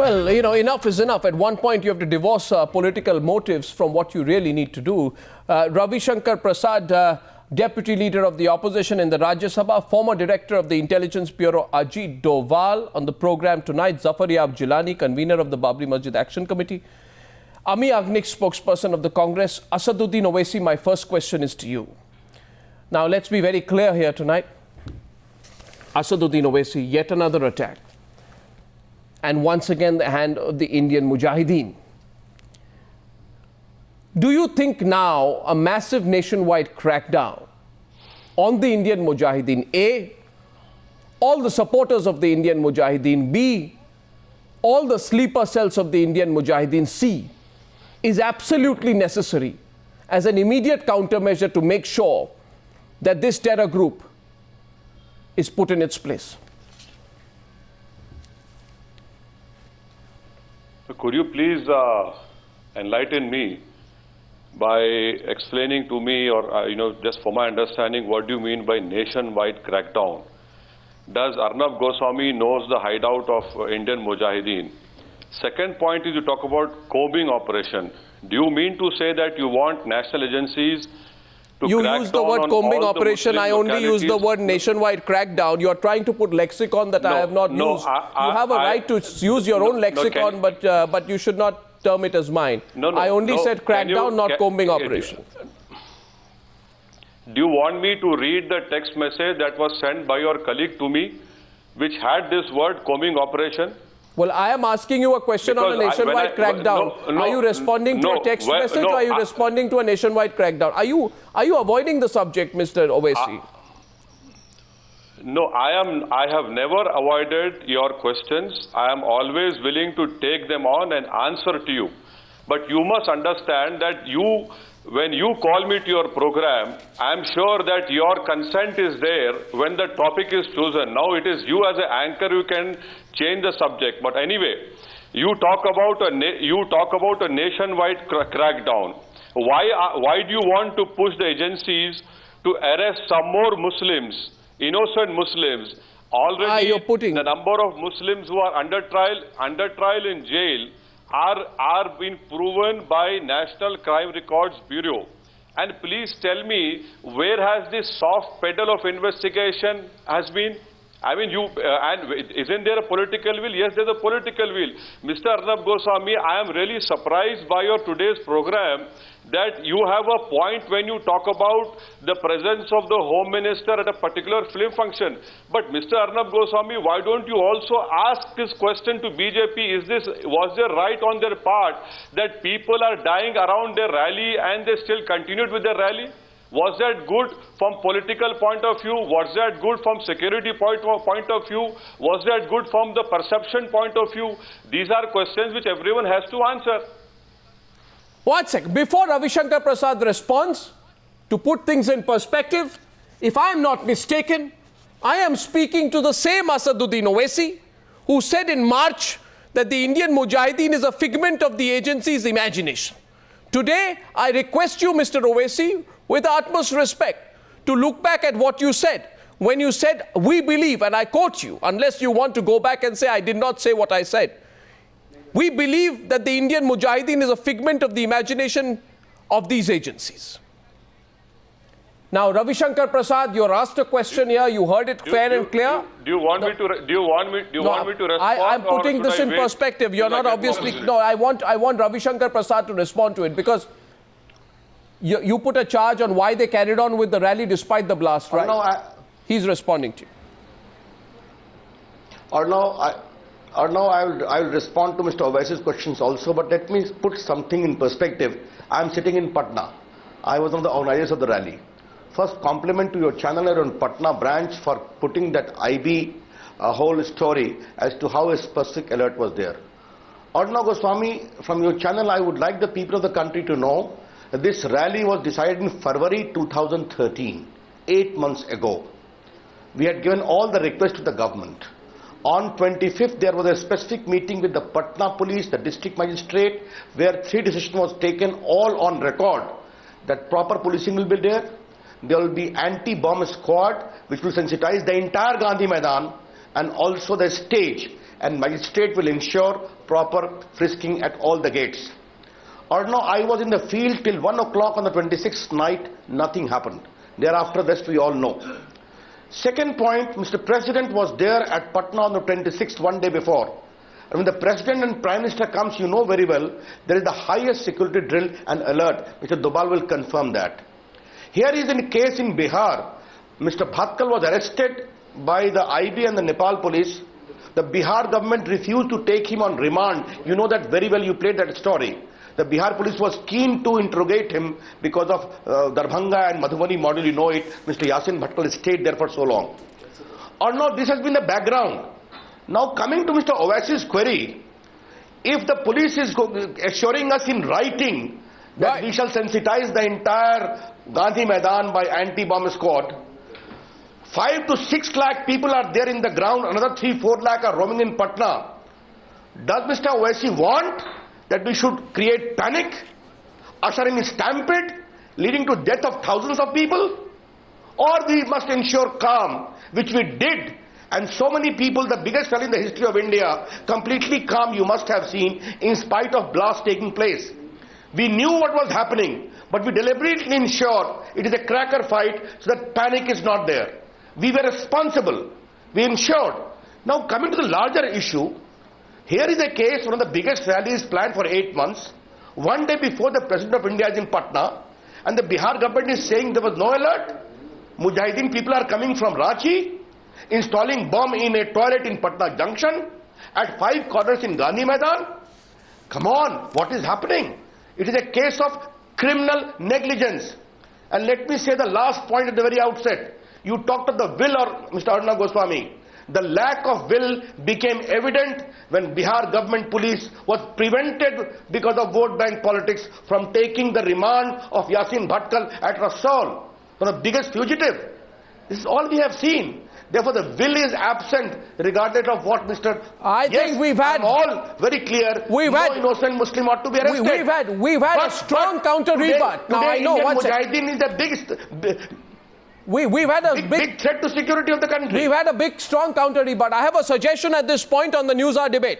Well, enough is enough. At one point, you have to divorce political motives from what you really need to do. Ravi Shankar Prasad, Deputy Leader of the Opposition in the Rajya Sabha, former Director of the Intelligence Bureau Ajit Doval on the program tonight, Zafaryab Jilani, Convenor of the Babri Masjid Action Committee, Amee Yagnik, spokesperson of the Congress. Assaudin Owaisi, my first question is to you. Now, let's be very clear here tonight. Assaudin Owaisi, yet another attack. And once again, the hand of the Indian Mujahideen. Do you think now a massive nationwide crackdown on the Indian Mujahideen, A, all the supporters of the Indian Mujahideen, B, all the sleeper cells of the Indian Mujahideen, C, is absolutely necessary as an immediate countermeasure to make sure that this terror group is put in its place? Could you please enlighten me by explaining to me, or just for my understanding, what do you mean by nationwide crackdown? Does Arnab Goswami knows the hideout of Indian Mujahideen? Second point is you talk about combing operation. Do you mean to say that you want national agencies to You crack use the down word on combing all the operation. Muslim I only use the localities? word nationwide crackdown. You are trying to put lexicon that I have not used. You have a right to use your own lexicon, but you should not term it as mine. I only said crackdown, not combing operation. Do you want me to read the text message that was sent by your colleague to me, which had this word combing operation? Well, I am asking you a question on a nationwide crackdown. Are you responding to a text message or are you responding to a nationwide crackdown? Are you avoiding the subject, Mr. Owaisi? No, I have never avoided your questions. I am always willing to take them on and answer to you. But you must understand that when you call me to your program, I am sure that your consent is there when the topic is chosen. Now it is you as an anchor who can change the subject. But anyway, you talk about a nationwide crackdown. Why do you want to push the agencies to arrest some more Muslims, innocent Muslims? Already the number of Muslims who are under trial in jail are being proven by National Crime Records Bureau. And please tell me, where has this soft pedal of investigation has been? I mean, and isn't there a political will? Yes, there's a political will. Mr. Arnab Goswami, I am really surprised by your today's program that you have a point when you talk about the presence of the Home Minister at a particular film function. But Mr. Arnab Goswami, why don't you also ask this question to BJP? Was there right on their part that people are dying around their rally and they still continued with their rally? Was that good from political point of view? Was that good from security point of view? Was that good from the perception point of view? These are questions which everyone has to answer. One second. Before Ravi Shankar Prasad responds, to put things in perspective, if I am not mistaken, I am speaking to the same Assaudin Owaisi who said in March that the Indian Mujahideen is a figment of the agency's imagination. Today, I request you, Mr. Owaisi, with utmost respect, to look back at what you said. When you said, we believe, and I quote you, unless you want to go back and say, I did not say what I said. We believe that the Indian Mujahideen is a figment of the imagination of these agencies. Now, Ravi Shankar Prasad, you asked a question here. You heard it fair and clear. Do you want me to respond? I'm putting this in perspective. You're not obviously. No, I want Ravi Shankar Prasad to respond to it because you put a charge on why they carried on with the rally despite the blast, right? He's responding to you. I will respond to Mr. Owaisi's questions also, but let me put something in perspective. I am sitting in Patna. I was one of the organizers of the rally. First, compliment to your channel on Patna branch for putting that IB whole story as to how a specific alert was there. Arnab Goswami, from your channel, I would like the people of the country to know that this rally was decided in February 2013, 8 months ago. We had given all the requests to the government. On 25th, there was a specific meeting with the Patna police, the district magistrate, where 3 decisions was taken, all on record, that proper policing will be there. There will be anti-bomb squad, which will sensitize the entire Gandhi Maidan. and also the stage, and magistrate will ensure proper frisking at all the gates. Arnab, I was in the field till 1 o'clock on the 26th night, nothing happened. Thereafter, rest we all know. Second point, Mr. President was there at Patna on the 26th, one day before. And when the President and Prime Minister comes, you know very well, there is the highest security drill and alert. Mr. Doval will confirm that. Here is a case in Bihar. Mr. Bhatkal was arrested by the IB and the Nepal police. The Bihar government refused to take him on remand. You know that very well, you played that story. The Bihar police was keen to interrogate him because of Darbhanga and Madhubani model, you know it. Mr. Yasin Bhatkal stayed there for so long. Or no, this has been the background. Now coming to Mr. Owaisi's query, if the police is assuring us in writing that we shall sensitize the entire Gandhi Maidan by anti-bomb squad, 5 to 6 lakh people are there in the ground, another 3-4 lakh are roaming in Patna. Does Mr. Owaisi want that we should create panic, ushering a stampede, leading to death of thousands of people? Or we must ensure calm, which we did, and so many people, the biggest rally in the history of India, completely calm, you must have seen, in spite of blasts taking place. We knew what was happening, but we deliberately ensured it is a cracker fight so that panic is not there. We were responsible. We ensured. Now coming to the larger issue, here is a case, one of the biggest rallies planned for 8 months. One day before the President of India is in Patna, and the Bihar government is saying there was no alert. Mujahideen people are coming from Ranchi, installing bomb in a toilet in Patna Junction, at 5 corners in Gandhi Maidan. Come on, what is happening? It is a case of criminal negligence. And let me say the last point at the very outset. You talked of the will, or Mr. Arnab Goswami. The lack of will became evident when Bihar government police was prevented because of vote bank politics from taking the remand of Yasin Bhatkal at Rasool, one of the biggest fugitive. This is all we have seen. Therefore, the will is absent, regardless of what Mr. I think we've had I'm all very clear. No innocent Muslim ought to be arrested. We've had a strong counter rebut. Now I know Indian Mujahideen is the biggest. We've had a big threat to security of the country. We've had a big, strong counter rebut. I have a suggestion at this point on the Newshour Debate.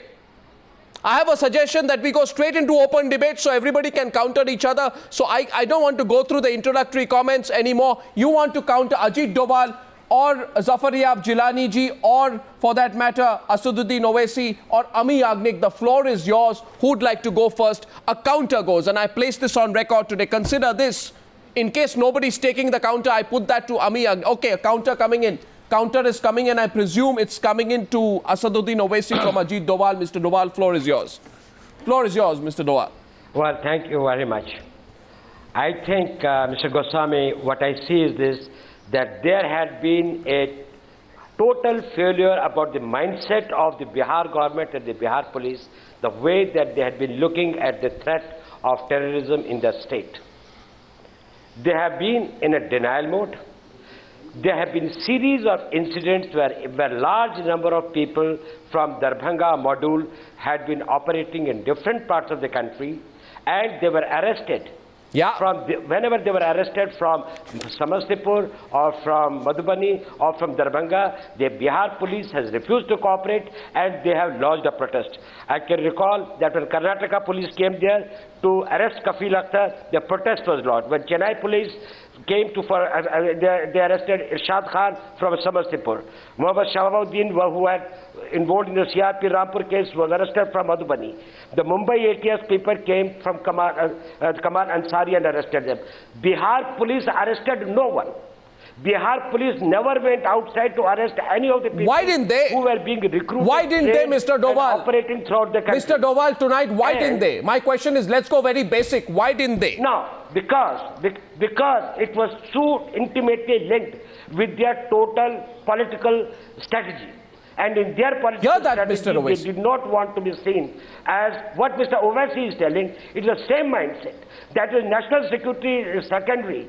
I have a suggestion that we go straight into open debate so everybody can counter each other. So I don't want to go through the introductory comments anymore. You want to counter Ajit Doval or Zafaryab Jilani ji, or for that matter, Assaudin Owaisi or Amee Yagnik. The floor is yours. Who'd like to go first? A counter goes, and I place this on record today. Consider this. In case nobody's taking the counter, I put that to Amee Yagnik. Okay, a counter coming in. Counter is coming in. I presume it's coming in to Assaudin Owaisi from Ajit Doval. Mr. Doval, floor is yours. Floor is yours, Mr. Doval. Well, thank you very much. I think, Mr. Goswami, what I see is this, that there had been a total failure about the mindset of the Bihar government and the Bihar police, the way that they had been looking at the threat of terrorism in the state. They have been in a denial mode. There have been a series of incidents where a large number of people from Darbhanga module had been operating in different parts of the country, and they were arrested. Yeah. Whenever they were arrested from Samastipur or from Madhubani or from Darbhanga, the Bihar police has refused to cooperate and they have lodged a protest. I can recall that when Karnataka police came there to arrest Kafil Akhtar, the protest was lodged. When Chennai police came to they arrested Irshad Khan from Samastipur. Muhammad Shahabuddin, who had involved in the CRP Rampur case, was arrested from Madhubani. The Mumbai ATS people came from Kamal Ansari and arrested them. Bihar police arrested no one. Bihar police never went outside to arrest any of the people who were being recruited. Why didn't they, Mr. Doval? Operating throughout the country. Mr. Doval, tonight, why didn't they? My question is, let's go very basic. Why didn't they? No, because it was so intimately linked with their total political strategy. And in their political strategy, they did not want to be seen as what Mr. Owaisi is telling. It is the same mindset. That is, national security is secondary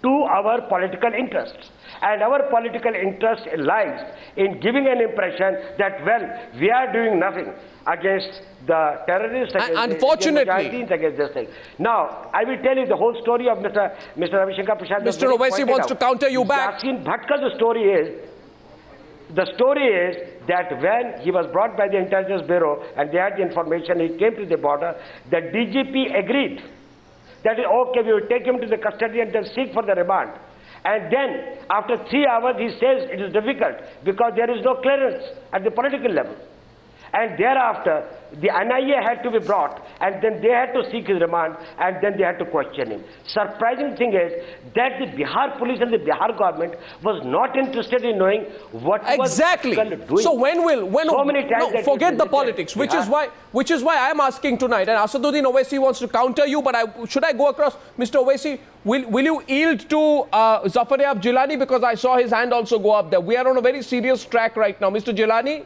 to our political interests. And our political interest lies in giving an impression that, well, we are doing nothing against the terrorists, unfortunately, against this thing. Now, I will tell you the whole story of Mr. Ravi Shankar Prasad. Mr. Owaisi wants to counter you back. Yasin Bhatkal's story is, The story is that when he was brought by the Intelligence Bureau and they had the information, he came to the border, the DGP agreed that, okay, we will take him to the custody and then seek for the remand. And then, after 3 hours, he says it is difficult because there is no clearance at the political level. And thereafter, the NIA had to be brought, and then they had to seek his remand, and then they had to question him. Surprising thing is that the Bihar police and the Bihar government was not interested in knowing what exactly. was doing. So when so many times no, forget the politics, which is why I am asking tonight. And Assaudin Owaisi wants to counter you, but should I go across, Mr. Owaisi? Will you yield to Zafaryab Jilani, because I saw his hand also go up there. We are on a very serious track right now, Mr. Jilani.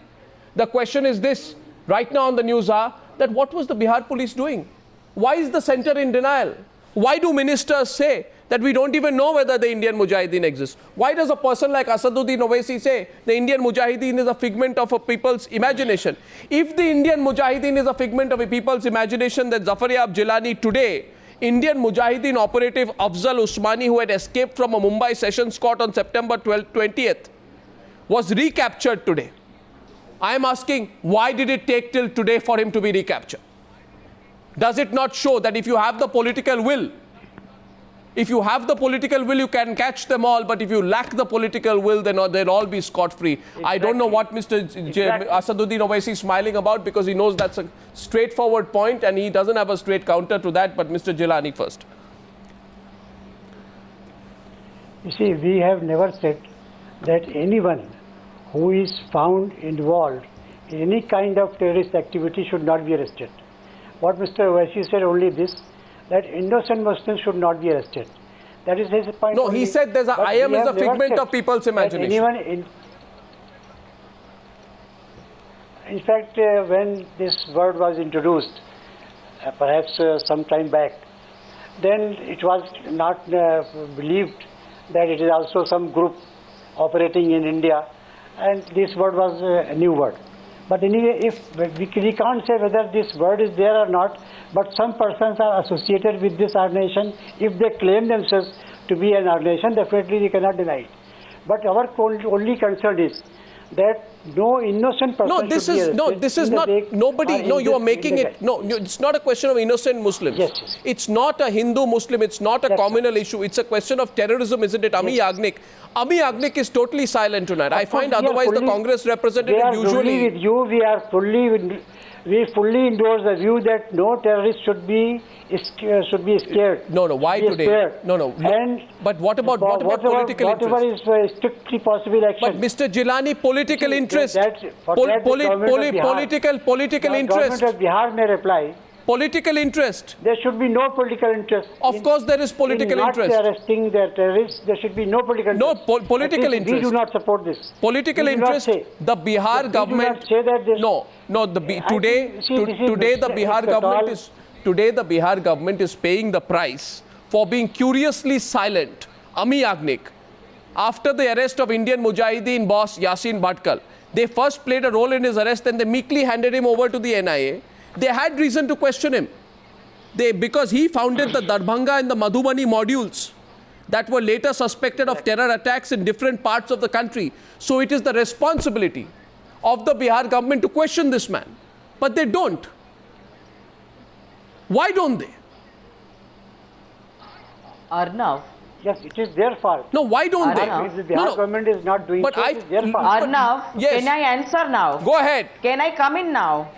The question is this, right now on the news that what was the Bihar police doing? Why is the centre in denial? Why do ministers say that we don't even know whether the Indian Mujahideen exists? Why does a person like Assaudin Owaisi say the Indian Mujahideen is a figment of a people's imagination? If the Indian Mujahideen is a figment of a people's imagination, then Zafaryab Jilani today, Indian Mujahideen operative Afzal Usmani, who had escaped from a Mumbai Sessions Court on September 20th, was recaptured today. I am asking, why did it take till today for him to be recaptured? Does it not show that if you have the political will, you can catch them all, but if you lack the political will, then they'll all be scot-free. Exactly. I don't know what Mr. Assaudin Owaisi is smiling about, because he knows that's a straightforward point and he doesn't have a straight counter to that. But Mr. Jilani first. You see, we have never said that anyone who is found involved in any kind of terrorist activity should not be arrested. What Mr. Owaisi said only this, that innocent Muslims should not be arrested. That is his point. No, only. he said I am is a figment of people's imagination. In fact, when this word was introduced, perhaps some time back, then it was not believed that it is also some group operating in India, and this word was a new word. But anyway, if we can't say whether this word is there or not, but some persons are associated with this organization. If they claim themselves to be an organization, definitely we cannot deny it. But our only concern is that no innocent person you are making it, it's not a question of innocent Muslims. Yes. It's not a Hindu Muslim, it's not a communal issue, it's a question of terrorism, isn't it? Amee Yagnik. Amee Yagnik is totally silent tonight. I find otherwise the Congress representative usually... with you, we fully endorse the view that no terrorist should be scared. No, why today? No. But what about political interest? Whatever is strictly possible action. But Mr. Jilani, political interest. Political interest. Government of Bihar may reply. Political interest. There should be no political interest. Of course there is political interest. Not arresting the terrorists, there should be no political interest. No, political interest. We do not support this. Political interest. The Bihar government... Today the Bihar government is paying the price for being curiously silent. Amee Yagnik, after the arrest of Indian Mujahideen boss Yasin Bhatkal, they first played a role in his arrest and they meekly handed him over to the NIA. They had reason to question him. Because he founded the Darbhanga and the Madhubani modules that were later suspected of terror attacks in different parts of the country. So it is the responsibility of the Bihar government to question this man. But they don't. Why don't they? Arnab. Yes, it is their fault. No, why don't they? If the Bihar government is not doing but so, it is their fault. Arnab, yes. Can I answer now? Go ahead. Can I come in now?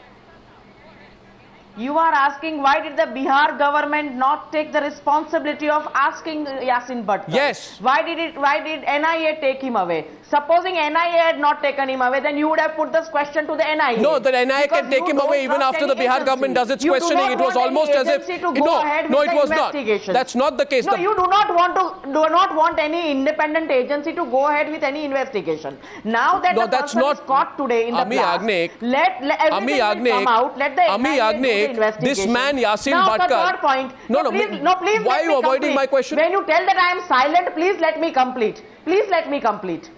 You are asking why did the Bihar government not take the responsibility of asking Yasin Bhatkal? Yes. Why did NIA take him away? Supposing NIA had not taken him away, then you would have put this question to the NIA. No, the NIA can take him away even after the Bihar government does its questioning. It was almost as if it was not. That's not the case. No, you do not want any independent agency to go ahead with any investigation. Now that the person is caught today in the blast, let everything come out. Let the NIA do the investigation. This man Yasin Bhatkal. Bhatkal. Now the third point. Please. Why are you avoiding my question? When you tell that I am silent, please let me complete. Please let me complete.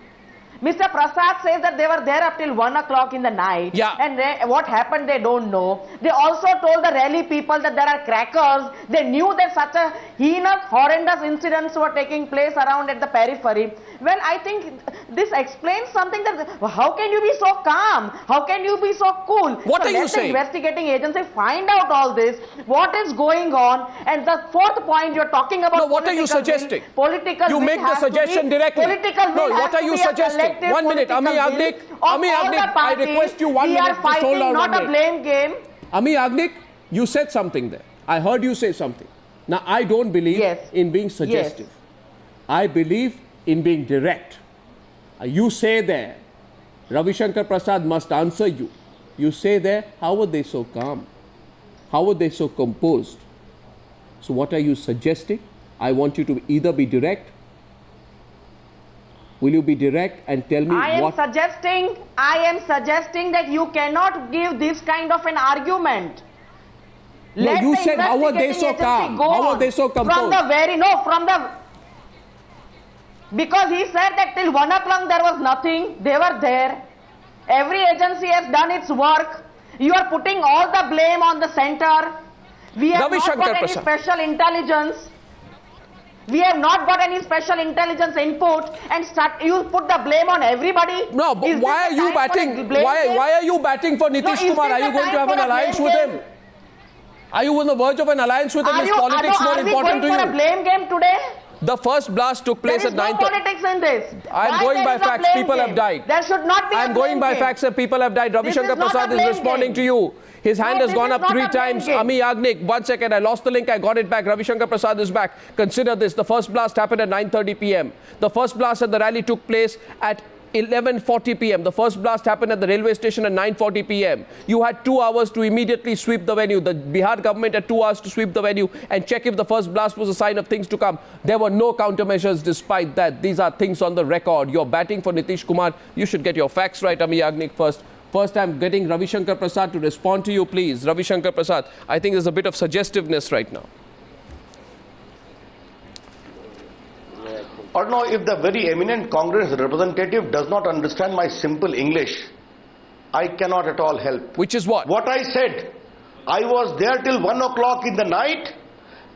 Mr. Prasad says that they were there up till 1 o'clock in the night. Yeah. And what happened, they don't know. They also told the rally people that there are crackers. They knew that such a heinous, horrendous incidents were taking place around at the periphery. Well, I think this explains something that, how can you be so calm? How can you be so cool? What are you saying? Let the investigating agency find out all this, what is going on. And the fourth point you're talking about. No, what are you suggesting? You make the suggestion directly. No, what are you suggesting? 1 minute, Amee Yagnik, I request you 1 minute, just hold on 1 minute. Not a blame game. Amee Yagnik, you said something there. I heard you say something. Now, I don't believe in being suggestive. I believe in being direct. You say there, Ravi Shankar Prasad must answer you. You say there, how are they so calm? How are they so composed? So what are you suggesting? I want you to either be direct. Will you be direct and tell me what? I am suggesting that you cannot give this kind of an argument. No, you said how are they so calm? How are they so composed? Because he said that till 1 o'clock there was nothing. They were there. Every agency has done its work. You are putting all the blame on the center. We have not got any special intelligence. We have not got any special intelligence input, and you put the blame on everybody. No, but why are you batting? Why are you batting for Nitish Kumar? Are you going to have an alliance with him? Are you on the verge of an alliance with him? Is politics more important to you? Are we going for a blame game today? The first blast took place at 9:30. There is no politics in this. I am going by facts. People have died. There should not be. I am going by facts and people have died. Ravi Shankar Prasad is responding to you. His hand has gone up 3 times. Amee Yagnik, 1 second. I lost the link. I got it back. Ravi Shankar Prasad is back. Consider this. The first blast happened at 9:30 p.m. The first blast at the rally took place at 11:40 p.m. The first blast happened at the railway station at 9:40 p.m. You had 2 hours to immediately sweep the venue. The Bihar government had 2 hours to sweep the venue and check if the first blast was a sign of things to come. There were no countermeasures despite that. These are things on the record. You're batting for Nitish Kumar. You should get your facts right, Amee Yagnik, first. First, I'm getting Ravi Shankar Prasad to respond to you, please. Ravi Shankar Prasad, I think there's a bit of suggestiveness right now. Or no, if the very eminent Congress representative does not understand my simple English, I cannot at all help. Which is what? What I said. I was there till 1 o'clock in the night,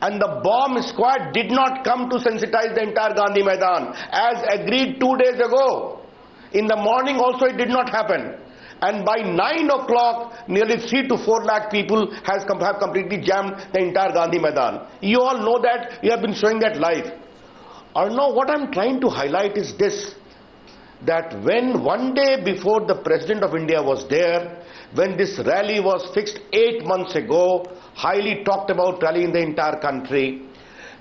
and the bomb squad did not come to sensitize the entire Gandhi Maidan, as agreed 2 days ago. In the morning also it did not happen. And by 9 o'clock, nearly 3 to 4 lakh people have completely jammed the entire Gandhi Maidan. You all know that. You have been showing that live. Or no, what I'm trying to highlight is this, that when 1 day before the President of India was there, when this rally was fixed 8 months ago, highly talked about rally in the entire country,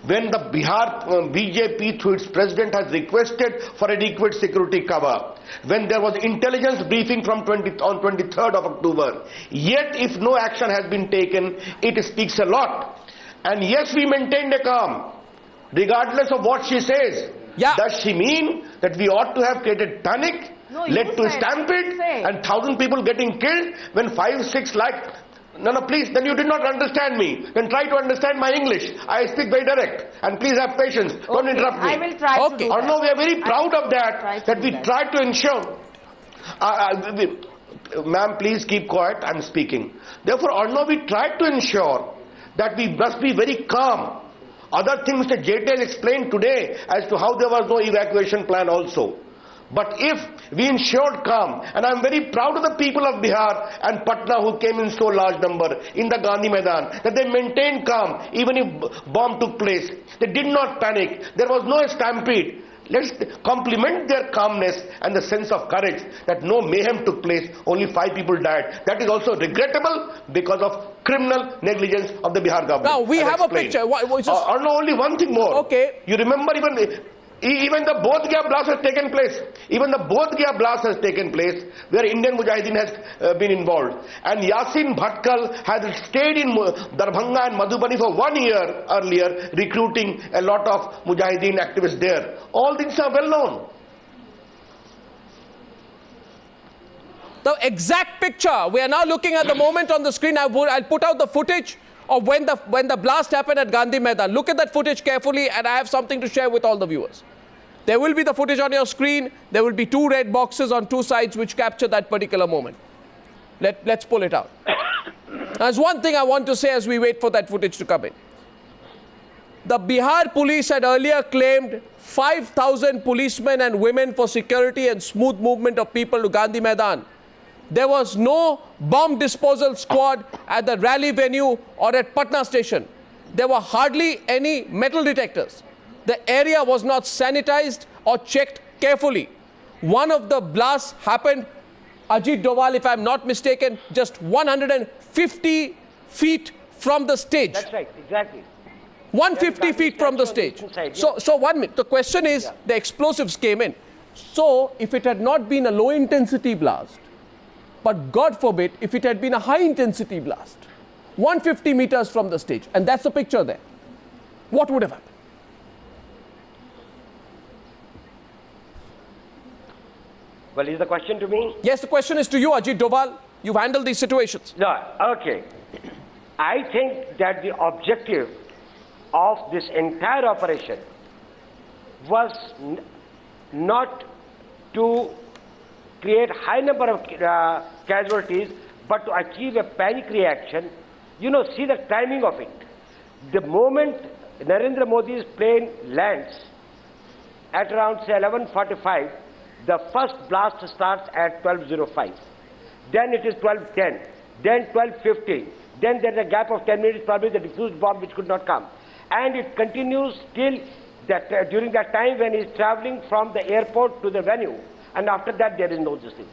when the Bihar BJP through its president has requested for adequate security cover, when there was intelligence briefing from on 23rd of October, yet if no action has been taken, it speaks a lot. And yes, we maintained a calm, regardless of what she says. Yeah. Does she mean that we ought to have created panic, led to a stampede, and 1,000 people getting killed when 5-6 lakh? No, please, then you did not understand me. Then try to understand my English. I speak very direct. And please have patience. Don't interrupt me. I will try to do that. No, we are very proud of that we tried to ensure. Ma'am, please keep quiet. I'm speaking. Therefore, Arnab, we tried to ensure that we must be very calm. Other things Mr. Jaitley explained today as to how there was no evacuation plan also. But if we ensured calm, and I'm very proud of the people of Bihar and Patna who came in so large number in the Gandhi Maidan, that they maintained calm even if bomb took place. They did not panic. There was no stampede. Let's compliment their calmness and the sense of courage that no mayhem took place, only 5 people died. That is also regrettable because of criminal negligence of the Bihar government. Now, we have a picture. Only one thing more. Okay. You remember even the Bodh Gaya blast has taken place. Even the Bodh Gaya blast has taken place where Indian Mujahideen has been involved. And Yasin Bhatkal had stayed in Darbhanga and Madhubani for 1 year earlier, recruiting a lot of Mujahideen activists there. All things are well known. The exact picture we are now looking at the moment on the screen. I'll put out the footage of when the blast happened at Gandhi Maidan. Look at that footage carefully, and I have something to share with all the viewers. There will be the footage on your screen. There will be 2 red boxes on 2 sides which capture that particular moment. Let's pull it out. There's one thing I want to say as we wait for that footage to come in. The Bihar police had earlier claimed 5,000 policemen and women for security and smooth movement of people to Gandhi Maidan. There was no bomb disposal squad at the rally venue or at Patna station. There were hardly any metal detectors. The area was not sanitized or checked carefully. One of the blasts happened, Ajit Doval, if I'm not mistaken, just 150 feet from the stage. That's right, exactly. 150 feet from the stage. So 1 minute. The question is, the explosives came in. So if it had not been a low intensity blast, but God forbid, if it had been a high intensity blast, 150 meters from the stage, and that's the picture there, what would have happened? Well, is the question to me? Yes, the question is to you, Ajit Doval. You've handled these situations. No, okay. I think that the objective of this entire operation was not to create high number of casualties, but to achieve a panic reaction. You know, see the timing of it. The moment Narendra Modi's plane lands at around, say, 11:45, the first blast starts at 12:05. Then it is 12:10, then 12:15. Then there's a gap of 10 minutes, probably the diffused bomb which could not come. And it continues till that, during that time when he's traveling from the airport to the venue. And after that, there is no justice.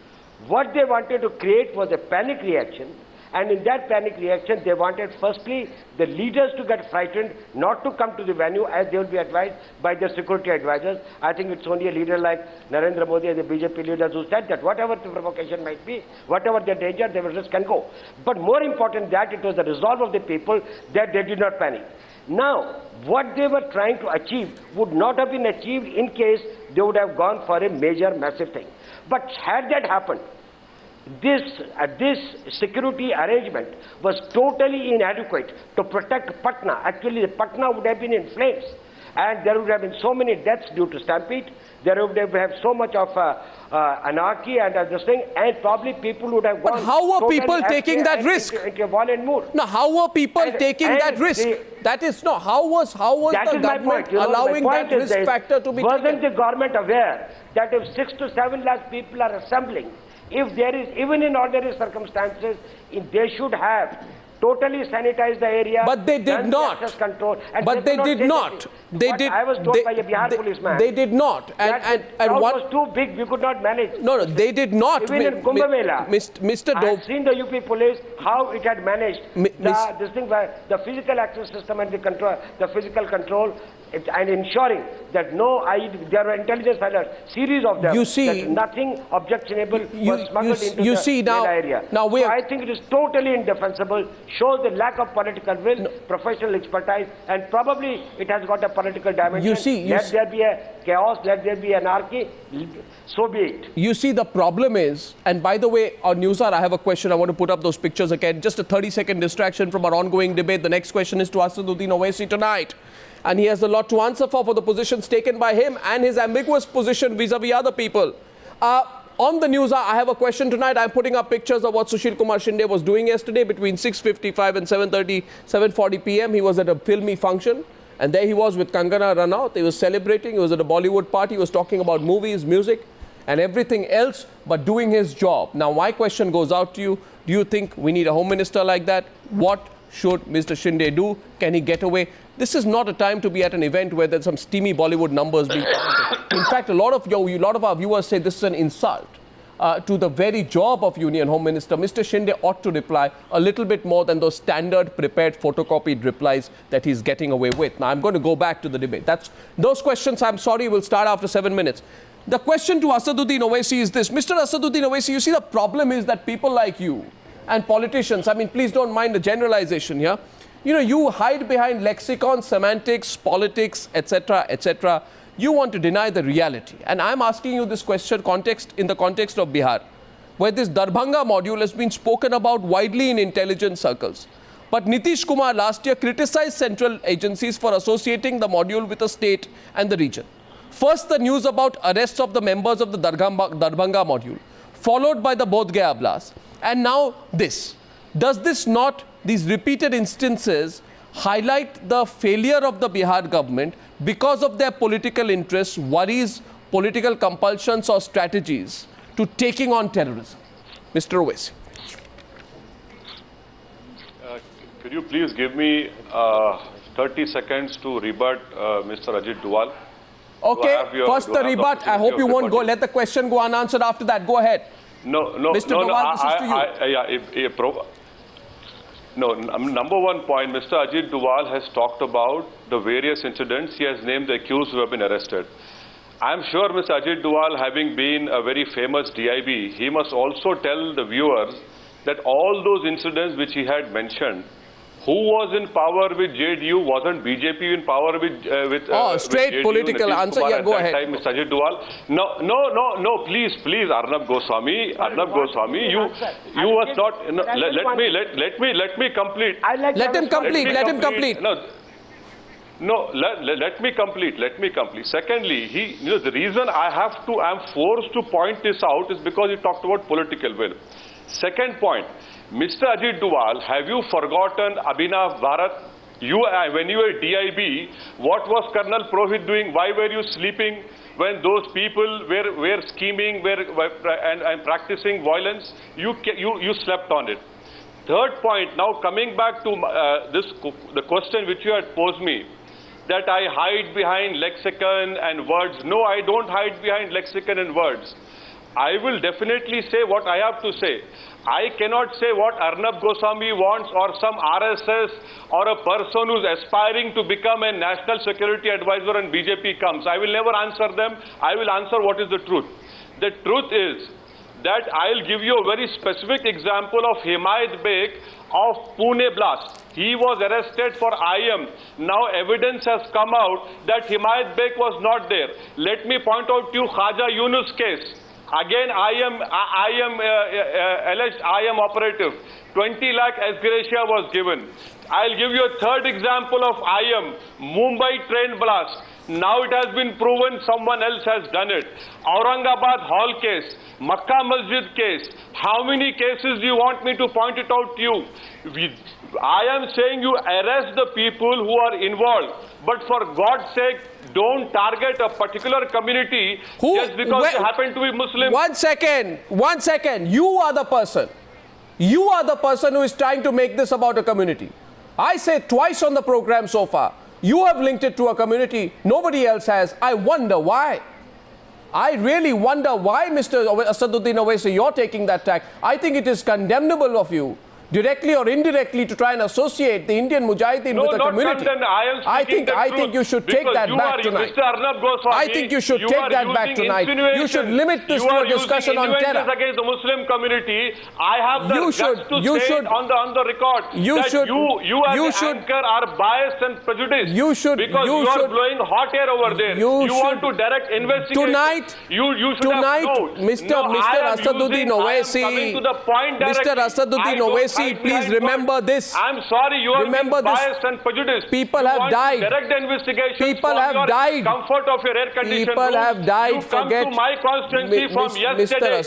What they wanted to create was a panic reaction. And in that panic reaction, they wanted firstly the leaders to get frightened, not to come to the venue as they will be advised by their security advisors. I think it's only a leader like Narendra Modi and the BJP leaders who said that whatever the provocation might be, whatever their danger, they will risk and go. But more important that it was the resolve of the people that they did not panic. Now, what they were trying to achieve would not have been achieved in case they would have gone for a major, massive thing. But had that happened, this security arrangement was totally inadequate to protect Patna. Actually, the Patna would have been in flames. And there would have been so many deaths due to stampede. There would have so much of anarchy and this thing, and probably people would have gone. But how were people taking that risk? Into a violent mood. No, how were people taking that risk? That is no. How was the government allowing that risk factor to be taken? Wasn't the government aware that if 6 to 7 lakh people are assembling, if there is, even in ordinary circumstances, they should have totally sanitized the area. But they did not. Control, but they did not. They did. I was told by a Bihar policeman. They did not. And what was too big, we could not manage. No, they did not. Even in Kumbh Mela, Mr. I have seen the UP police how it had managed this thing by the physical access system and the control, the physical control, and ensuring that there were intelligence alerts, series of them. You see, that nothing objectionable was smuggled into the area. Now so I think it is totally indefensible. Shows the lack of political will, professional expertise, and probably it has got a political dimension. Let there be a chaos, let there be anarchy, so be it. You see, the problem is, and by the way, on Newshour, I have a question. I want to put up those pictures again. Just a 30-second distraction from our ongoing debate. The next question is to Assaudin Owaisi tonight. And he has a lot to answer for the positions taken by him and his ambiguous position vis-a-vis other people. On the news, I have a question tonight. I'm putting up pictures of what Sushil Kumar Shinde was doing yesterday between 6:55 and 7:40 p.m. He was at a filmy function. And there he was with Convenor Ranaut. He was celebrating. He was at a Bollywood party. He was talking about movies, music, and everything else, but doing his job. Now, my question goes out to you. Do you think we need a home minister like that? What should Mr. Shinde do? Can he get away? This is not a time to be at an event where there's some steamy Bollywood numbers being presented. In fact, a lot of our viewers say this is an insult to the very job of Union Home Minister. Mr. Shinde ought to reply a little bit more than those standard prepared photocopied replies that he's getting away with. Now, I'm going to go back to the debate. Those questions, I'm sorry, will start after 7 minutes. The question to Assaudin Owaisi is this. Mr. Assaudin Owaisi, you see, the problem is that people like you and politicians, I mean, please don't mind the generalization here. You know, you hide behind lexicon, semantics, politics, etc., etc. You want to deny the reality. And I'm asking you this question in the context of Bihar, where this Darbhanga module has been spoken about widely in intelligence circles. But Nitish Kumar last year criticized central agencies for associating the module with the state and the region. First, the news about arrests of the members of the Darbhanga module, followed by the Bodh Gaya blast, and now this. Does this not, these repeated instances, highlight the failure of the Bihar government because of their political interests, worries, political compulsions or strategies to taking on terrorism? Mr. Owaisi. Could you please give me 30 seconds to rebut Mr. Ajit Doval? Okay, first the rebut. I hope you won't go. Let the question go unanswered after that. Go ahead. Mr. Doval, this is to you. Number one point, Mr. Ajit Doval has talked about the various incidents. He has named the accused who have been arrested. I'm sure Mr. Ajit Doval, having been a very famous DIB, he must also tell the viewers that all those incidents which he had mentioned, who was in power with JDU, wasn't BJP in power with straight with political answer. Yeah, go ahead. Time, Mr. Ajit Doval. No, please, Arnab Goswami, you was not. No, let me complete. Let him complete. Let me complete. Secondly, the reason I'm forced to point this out is because he talked about political will. Second point, Mr. Ajit Doval, have you forgotten Abhinav Bharat? When you were DIB, what was Colonel Purohit doing? Why were you sleeping when those people were scheming and practicing violence? You slept on it. Third point, now coming back to the question which you had posed me, that I hide behind lexicon and words. No, I don't hide behind lexicon and words. I will definitely say what I have to say. I cannot say what Arnab Goswami wants or some RSS or a person who's aspiring to become a national security advisor and BJP comes. I will never answer them. I will answer what is the truth. The truth is that I'll give you a very specific example of Himayat Beg of Pune blast. He was arrested for IM. Now evidence has come out that Himayat Beg was not there. Let me point out to you Khaja Yunus case. Again, alleged IM operative. 20 lakh ex gratia was given. I'll give you a third example of IM, Mumbai train blast. Now it has been proven someone else has done it. Aurangabad hall case, Makkah Masjid case. How many cases do you want me to point it out to you? I am saying you arrest the people who are involved. But for God's sake, don't target a particular community just because they happen to be Muslim. 1 second. You are the person. You are the person who is trying to make this about a community. I say twice on the program so far. You have linked it to a community. Nobody else has. I wonder why. I really wonder why, Mr. Assaudin Owaisi, you're taking that tack. I think it is condemnable of you, directly or indirectly, to try and associate the Indian Mujahideen with a community. I think you should take that back tonight. Mr. Arnab Goswami, I think you should take that back tonight. You should limit this to a discussion on terror. Against the Muslim community. I have the guts to say it on the record you as an anchor are biased and prejudiced. Because you are blowing hot air over there. You want to direct investigation. Tonight, Mr. Assaudin Owaisi, please remember this. I'm sorry, you are biased and prejudiced. People have died. Direct investigation. People have died. Comfort of your air conditioned People have died. You come to my constituency from yesterday.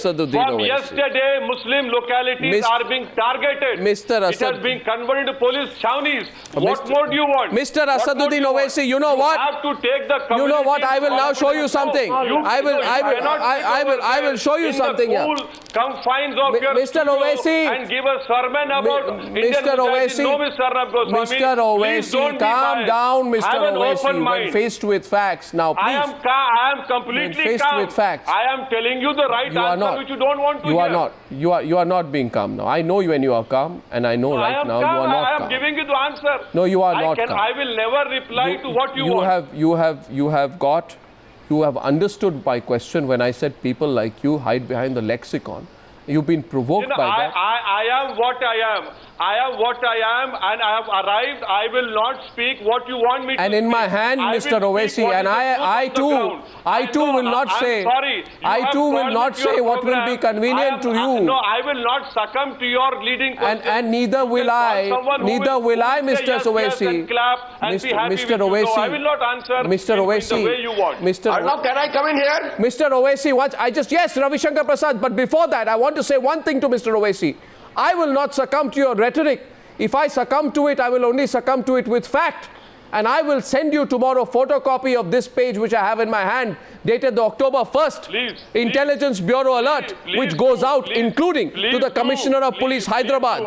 Yesterday, Muslim localities are being targeted. It has been converted to police chownies. What more do you want? Mr. Assaudin Owaisi, you know what? You have to take the community. You know what? I will now show you something. I will show you something here. Confines of your Mr. Owaisi and give a sermon about Mr. Owaisi, no, Mr. Arnab Goswami. Mr. Owaisi, calm down, Mr. Owaisi. When faced with facts, now please. I am completely calm. With facts, I am telling you the right answer which you don't want to hear. You are not being calm now. I know when you are calm, and I know right now you are not calm. I am giving you the answer. No, you are not calm. I will never reply to what you want. You have understood my question when I said people like you hide behind the lexicon. You've been provoked by that. I am what I am. I am what I am, and I have arrived. I will not speak what you want me to speak. And in my hand, Mr. Owaisi, and I too will not say. I too will not say what will be convenient to you. No, I will not succumb to your leading questions. And neither will I. Neither will I, Mr. Owaisi. Mr. Owaisi. I will not answer Mr. Owaisi. The way you want. Arnab, can I come in here? Mr. Owaisi, yes, Ravi Shankar Prasad. But before that, I want to say one thing to Mr. Owaisi. I will not succumb to your rhetoric. If I succumb to it, I will only succumb to it with fact. And I will send you tomorrow a photocopy of this page which I have in my hand, dated the October 1st Intelligence Bureau alert, which goes out, incling to the Commissioner of Police, Hyderabad,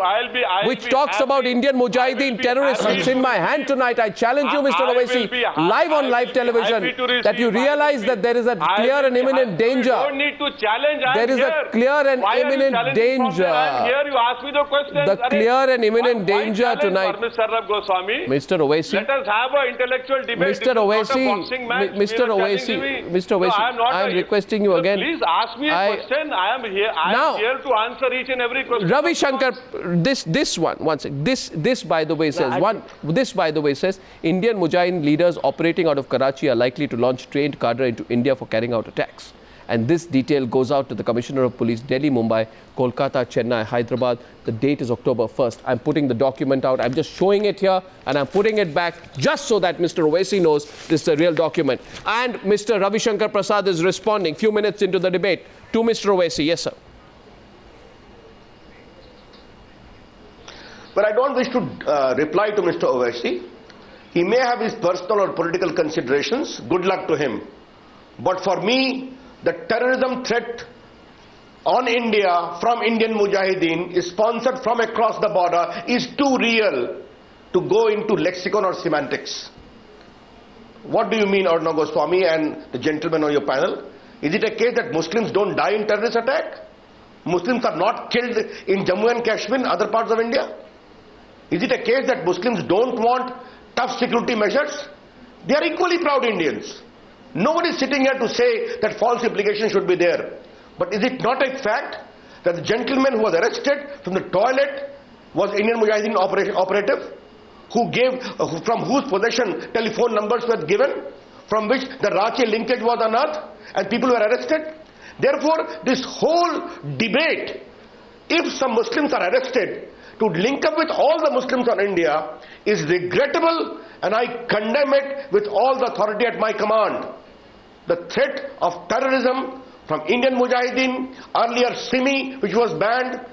which talks about Indian Mujahideen terrorists. It's in my hand tonight. I challenge you, Mr. Owaisi, live on live television, that you realize that there is a clear and imminent danger. You don't need to challenge. There is a clear and imminent danger. Here you ask me the question. The clear and imminent danger tonight. Mr. Owaisi. Let us have an intellectual debate. Mr. Owaisi, I am requesting you again. Please ask me a question. I am here to answer each and every question. Ravi Shankar, this by the way says, Indian Mujahideen leaders operating out of Karachi are likely to launch trained cadre into India for carrying out attacks. And this detail goes out to the Commissioner of Police, Delhi, Mumbai, Kolkata, Chennai, Hyderabad. The date is October 1st. I'm putting the document out. I'm just showing it here and I'm putting it back just so that Mr. Owaisi knows this is a real document. And Mr. Ravi Shankar Prasad is responding few minutes into the debate to Mr. Owaisi. Yes, sir. But I don't wish to reply to Mr. Owaisi. He may have his personal or political considerations. Good luck to him. But for me, the terrorism threat on India from Indian Mujahideen is sponsored from across the border is too real to go into lexicon or semantics. What do you mean, Arnab Goswami and the gentleman on your panel? Is it a case that Muslims don't die in terrorist attack? Muslims are not killed in Jammu and Kashmir and other parts of India? Is it a case that Muslims don't want tough security measures? They are equally proud Indians. Nobody is sitting here to say that false implication should be there. But is it not a fact that the gentleman who was arrested from the toilet was Indian Mujahideen operative, from whose possession telephone numbers were given, from which the Rache linkage was unearthed, and people were arrested? Therefore, this whole debate, if some Muslims are arrested, to link up with all the Muslims on India is regrettable, and I condemn it with all the authority at my command. The threat of terrorism from Indian Mujahideen, earlier Simi, which was banned,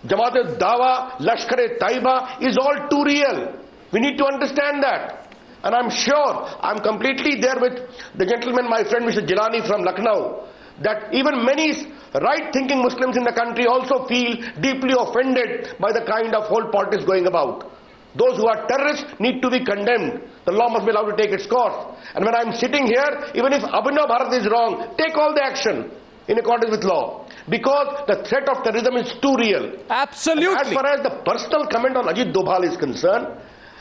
Jamaat-e-Dawa, Lashkar-e is all too real. We need to understand that. And I'm sure, I'm completely there with the gentleman, my friend Mr. Jilani from Lucknow, that even many right-thinking Muslims in the country also feel deeply offended by the kind of whole politics going about. Those who are terrorists need to be condemned. The law must be allowed to take its course. And when I'm sitting here, even if Abhinav Bharat is wrong, take all the action in accordance with law. Because the threat of terrorism is too real. Absolutely. And as far as the personal comment on Ajit Doval is concerned,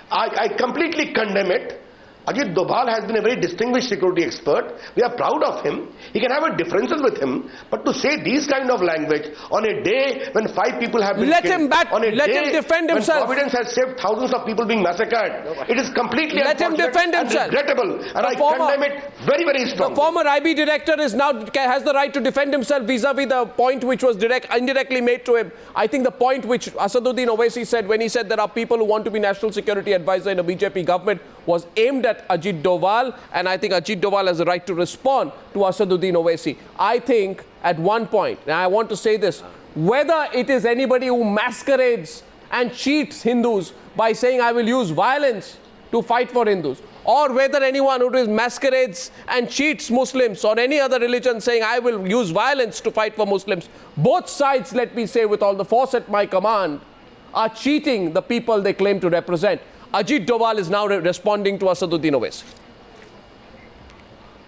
I completely condemn it. Ajit Doval has been a very distinguished security expert. We are proud of him. He can have differences with him, but to say these kind of language on a day when 5 people have been killed, on a day him defend himself. When Providence has saved thousands of people being massacred, it is completely unfortunate and regrettable, and I condemn it very, very strongly. The former IB director has the right to defend himself vis-a-vis the point which was indirectly made to him. I think the point which Assaudin Owaisi said when he said there are people who want to be national security advisor in a BJP government was aimed at Ajit Doval, and I think Ajit Doval has a right to respond to Assaudin Owaisi. I think at one point, and I want to say this, whether it is anybody who masquerades and cheats Hindus by saying I will use violence to fight for Hindus, or whether anyone who masquerades and cheats Muslims or any other religion saying I will use violence to fight for Muslims, both sides, let me say with all the force at my command, are cheating the people they claim to represent. Ajit Doval is now responding to Assaudin Owaisi.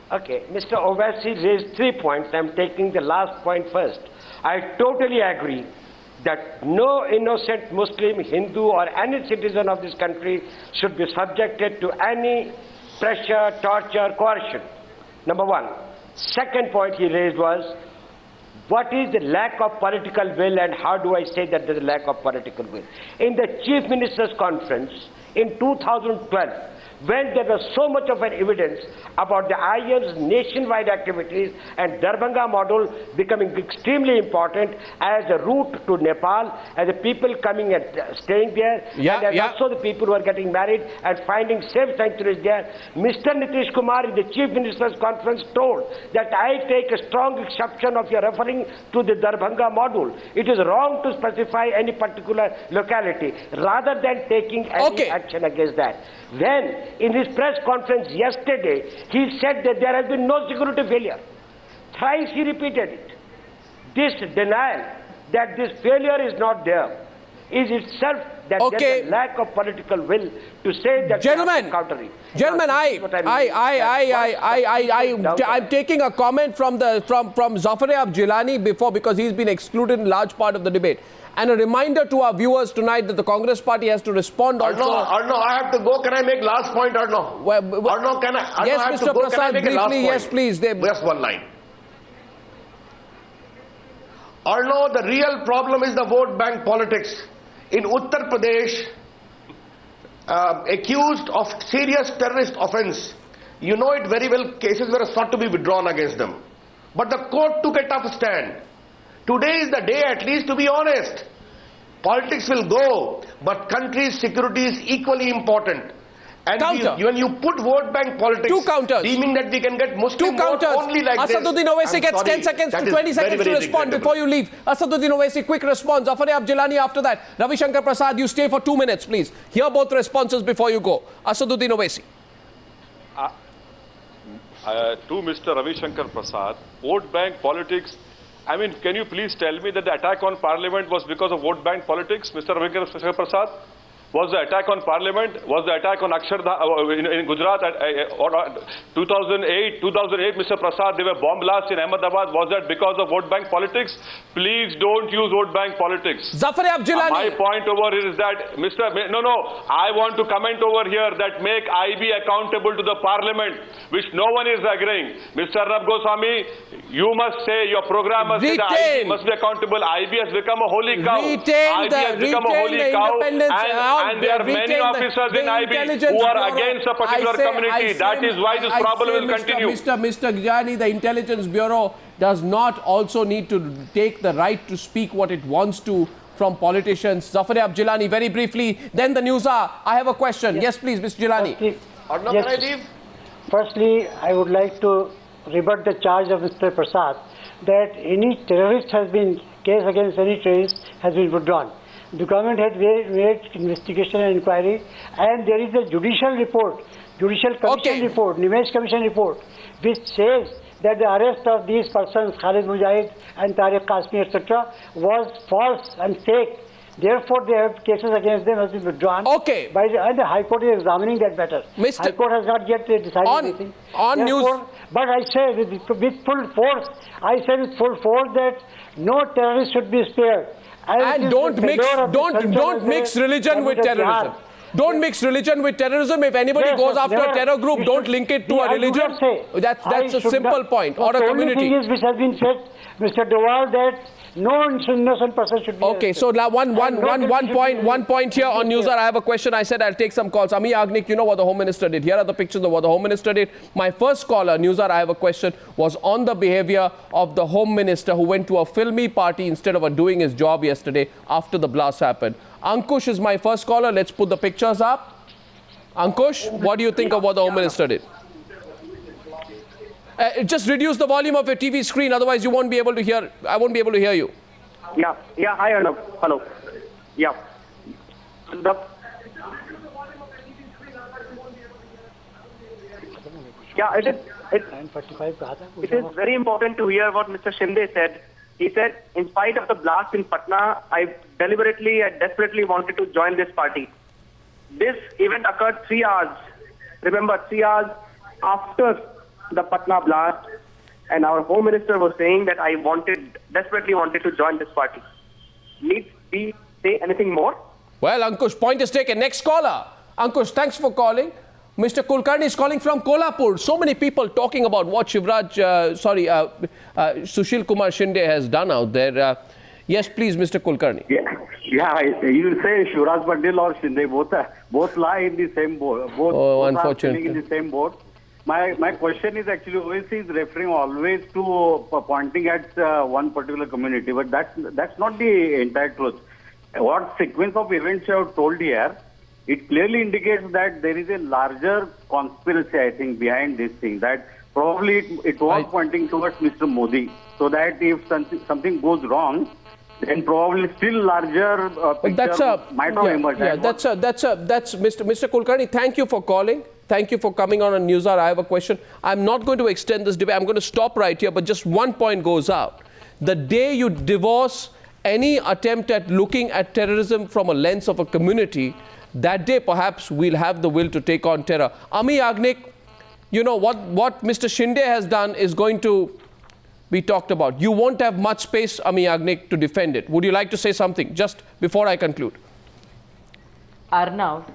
Okay, Mr. Owaisi raised 3 points. I'm taking the last point first. I totally agree that no innocent Muslim, Hindu or any citizen of this country should be subjected to any pressure, torture, coercion. Number one. Second point he raised was what is the lack of political will, and how do I say that there is a lack of political will? In the Chief Minister's Conference in 2012, when there was so much of an evidence about the IM's nationwide activities and Darbhanga model becoming extremely important as a route to Nepal, as the people coming and staying there, and also the people who are getting married and finding safe sanctuaries there, Mr. Nitish Kumar in the Chief Minister's Conference told that I take a strong exception of your referring to the Darbhanga model. It is wrong to specify any particular locality rather than taking any action against that. Then, in his press conference yesterday, he said that there has been no security failure. Thrice he repeated it. This denial that this failure is not there is itself that there is a lack of political will to say that gentlemen, I'm taking a comment from Zafaryab Jilani before, because he's been excluded in large part of the debate. And a reminder to our viewers tonight that the Congress party has to respond also. Arnab, I have to go. Can I make last point, Arnab? Arnab, can I? Yes, Mr. Prasad, briefly, yes, please. Just one line. Arnab, the real problem is the vote bank politics. In Uttar Pradesh, accused of serious terrorist offence, you know it very well, cases were sought to be withdrawn against them. But the court took a tough stand. Today is the day at least to be honest. Politics will go, but country's security is equally important. And when you put vote bank politics, deeming that we can get Muslim vote only like Assaudin Owaisi gets 10 seconds to 20 seconds to respond before you leave. Assaudin Owaisi, quick response. Zafaryab Jilani after that. Ravi Shankar Prasad, you stay for 2 minutes, please. Hear both responses before you go. Assaudin Owaisi. To Mr. Ravi Shankar Prasad, vote bank politics. I mean, can you please tell me that the attack on Parliament was because of vote bank politics, Mr. Ravi Shankar Prasad? Was the attack on Parliament, was the attack on in Gujarat 2008, Mr. Prasad, there were bomb blasts in Ahmedabad. Was that because of vote bank politics? Please don't use vote bank politics. Zafaryab Jilani. My point over here is that, I want to comment over here that make IB accountable to the Parliament, which no one is agreeing. Mr. Arnab Goswami, you must say, your program must say that IB must be accountable. IB has become a holy cow. IB has become a holy cow. And there are many officers in IB who are against a particular community. That is why this problem will continue. Mr. Jilani, the Intelligence Bureau does not also need to take the right to speak what it wants to from politicians. Zafaryab Jilani, very briefly. Then the Newshour. I have a question. Yes, please, Mr. Jilani. Firstly, I would like to rebut the charge of Mr. Prasad that any terrorist case against any terrorist has been withdrawn. The government had made investigation and inquiry, and there is a judicial report, judicial commission report, Nimesh Commission report, which says that the arrest of these persons, Khalid Mujahid and Tariq Qasmi, etc., was false and fake. Therefore, they have cases against them has been withdrawn. And the High Court is examining that matter. High Court has not yet decided anything. But I say with full force, that no terrorist should be spared. And don't mix religion with terrorism. Don't mix religion with terrorism. If anybody goes after a terror group, don't link it to a religion. That's a simple point. Or a community. The only thing is which has been said, Mr. Doval, that no innocent person should be arrested. So now one point here on Newshour. I have a question. I said I'll take some calls. Amee Yagnik, you know what the Home Minister did. Here are the pictures of what the Home Minister did. My first caller, Newshour, I have a question, was on the behavior of the Home Minister who went to a filmy party instead of doing his job yesterday after the blast happened. Ankush is my first caller. Let's put the pictures up. Ankush, what do you think of what the Home Minister did? Just reduce the volume of your TV screen, otherwise you won't be able to hear. I won't be able to hear you. Yeah. Hi, Arnab. Hello. Yeah. It is very important to hear what Mr. Shinde said. He said, in spite of the blast in Patna, I desperately wanted to join this party. This event occurred 3 hours. Remember, 3 hours after the Patna blast, and our Home Minister was saying that I desperately wanted to join this party. Need we say anything more? Well, Ankush, point is taken. Next caller. Ankush, thanks for calling. Mr. Kulkarni is calling from Kolhapur. So many people talking about what Sushil Kumar Shinde has done out there. Yes, please, Mr. Kulkarni. Yeah, you say Shivraj Patel or Shinde, both lie in the same boat. Both are sitting in the same boat. My question is actually, Owaisi is referring always to pointing at one particular community, but that's not the entire truth. What sequence of events you have told here, it clearly indicates that there is a larger conspiracy, I think, behind this thing. That probably it was pointing towards Mr. Modi, so that if something goes wrong, then probably still larger picture might have emerged. That's Mr. Kulkarni. Thank you for calling. Thank you for coming on Newshour. I have a question. I'm not going to extend this debate. I'm going to stop right here, but just one point goes out. The day you divorce any attempt at looking at terrorism from a lens of a community, that day perhaps we'll have the will to take on terror. Amee Yagnik, you know what Mr. Shinde has done is going to be talked about. You won't have much space, Amee Yagnik, to defend it. Would you like to say something just before I conclude? Arnab,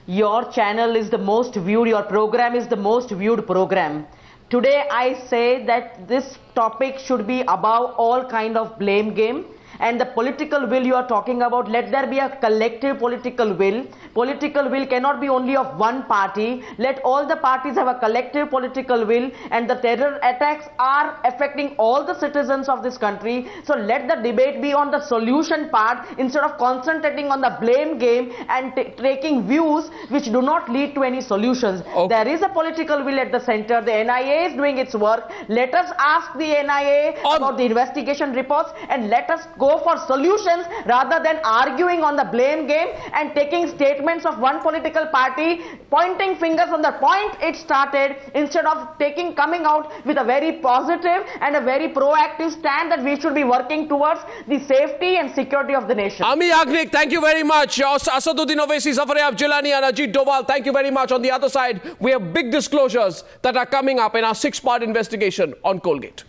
your channel is the most viewed, your program is the most viewed program. Today I say that this topic should be above all kind of blame game. And the political will you are talking about, let there be a collective political will. Political will cannot be only of one party. Let all the parties have a collective political will, and the terror attacks are affecting all the citizens of this country. So let the debate be on the solution part instead of concentrating on the blame game and taking views which do not lead to any solutions. Okay. There is a political will at the center. The NIA is doing its work. Let us ask the NIA about the investigation reports, and let us go for solutions rather than arguing on the blame game and taking statements of one political party, pointing fingers on the point it started, instead of coming out with a very positive and a very proactive stand that we should be working towards the safety and security of the nation. Amee Yagnik, thank you very much. Assaudin Owaisi, Zafaryab, Jilani and Ajit Doval, thank you very much. On the other side, we have big disclosures that are coming up in our 6-part investigation on Colgate.